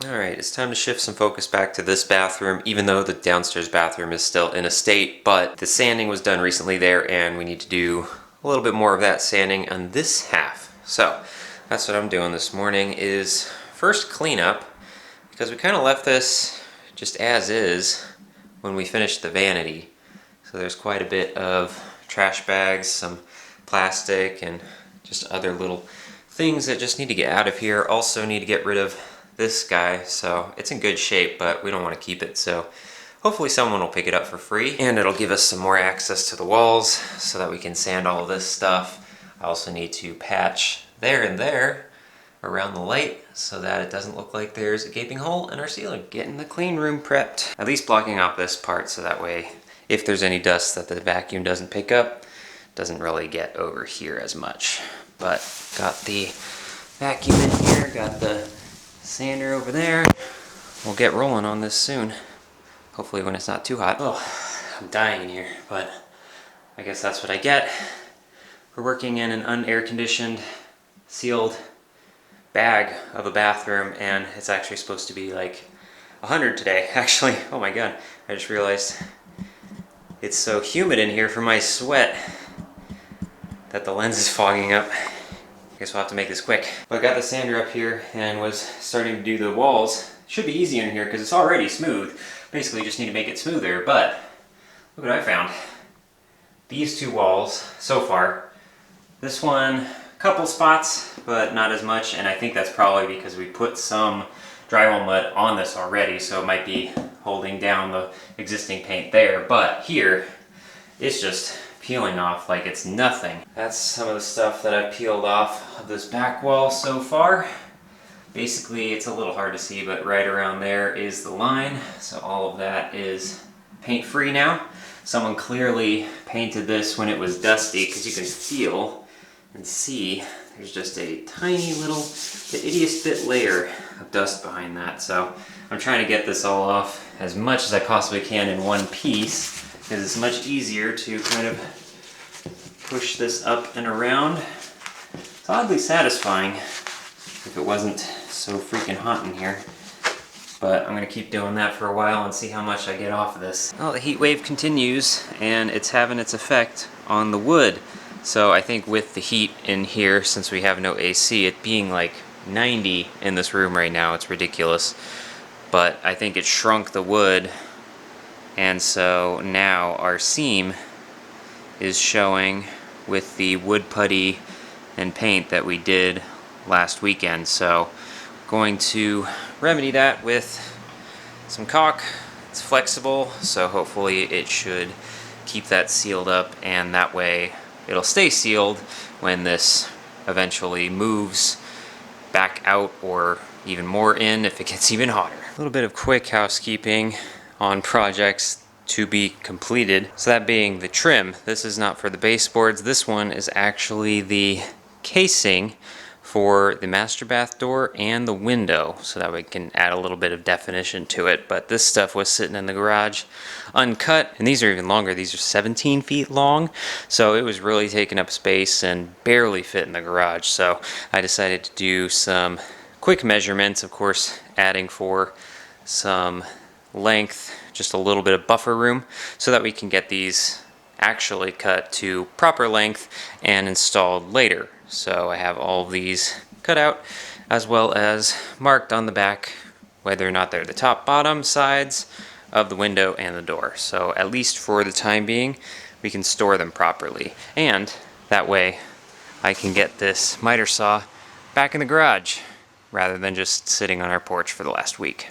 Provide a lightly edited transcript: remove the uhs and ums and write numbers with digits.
Alright, it's time to shift some focus back to this bathroom, even though the downstairs bathroom is still in a state, but the sanding was done recently there and we need to do a little bit more of that sanding on this half. So that's what I'm doing this morning is first cleanup, because we kind of left this just as is when we finished the vanity. So there's quite a bit of trash bags, some plastic, and just other little things that just need to get out of here. Also need to get rid of this guy, so it's in good shape, but we don't want to keep it, so hopefully someone will pick it up for free, and it'll give us some more access to the walls so that we can sand all of this stuff. I also need to patch there and there around the light so that it doesn't look like there's a gaping hole in our ceiling. Getting the clean room prepped, at least blocking off this part so that way if there's any dust that the vacuum doesn't pick up, it doesn't really get over here as much. But got the vacuum in here, got the sander over there. We'll get rolling on this soon. Hopefully when it's not too hot. Oh, I'm dying in here, but I guess that's what I get. We're working in an unair conditioned, sealed bag of a bathroom, and it's actually supposed to be like 100 today. Actually, oh my god, I just realized it's so humid in here from my sweat that the lens is fogging up. I guess we'll have to make this quick. But I got the sander up here and was starting to do the walls. Should be easy in here because it's already smooth. Basically just need to make it smoother, but look what I found. These two walls so far. This one, a couple spots, but not as much, and I think that's probably because we put some drywall mud on this already, so it might be holding down the existing paint there, but here, it's just peeling off like it's nothing. That's some of the stuff that I've peeled off of this back wall so far. Basically, it's a little hard to see, but right around there is the line. So all of that is paint-free now. Someone clearly painted this when it was dusty, because you can feel and see there's just a tiny little, the ittiest bit layer of dust behind that. So I'm trying to get this all off as much as I possibly can in one piece, because it's much easier to kind of push this up and around. It's oddly satisfying if it wasn't so freaking hot in here. But I'm gonna keep doing that for a while and see how much I get off of this. Well, the heat wave continues and it's having its effect on the wood. So I think with the heat in here, since we have no AC, it being like 90 in this room right now, it's ridiculous. But I think it shrunk the wood, and so now our seam is showing with the wood putty and paint that we did last weekend. So going to remedy that with some caulk. It's flexible, so hopefully it should keep that sealed up, and that way it'll stay sealed when this eventually moves back out, or even more in if it gets even hotter. A little bit of quick housekeeping on projects to be completed. So that being the trim. This is not for the baseboards. This one is actually the casing for the master bath door and the window, so that we can add a little bit of definition to it. But this stuff was sitting in the garage uncut, and these are even longer. These are 17 feet long, so it was really taking up space and barely fit in the garage. So I decided to do some quick measurements, of course adding for some length, just a little bit of buffer room, so that we can get these actually cut to proper length and installed later. So I have all of these cut out, as well as marked on the back whether or not they're the top, bottom, sides of the window and the door. So at least for the time being, we can store them properly. And that way I can get this miter saw back in the garage rather than just sitting on our porch for the last week.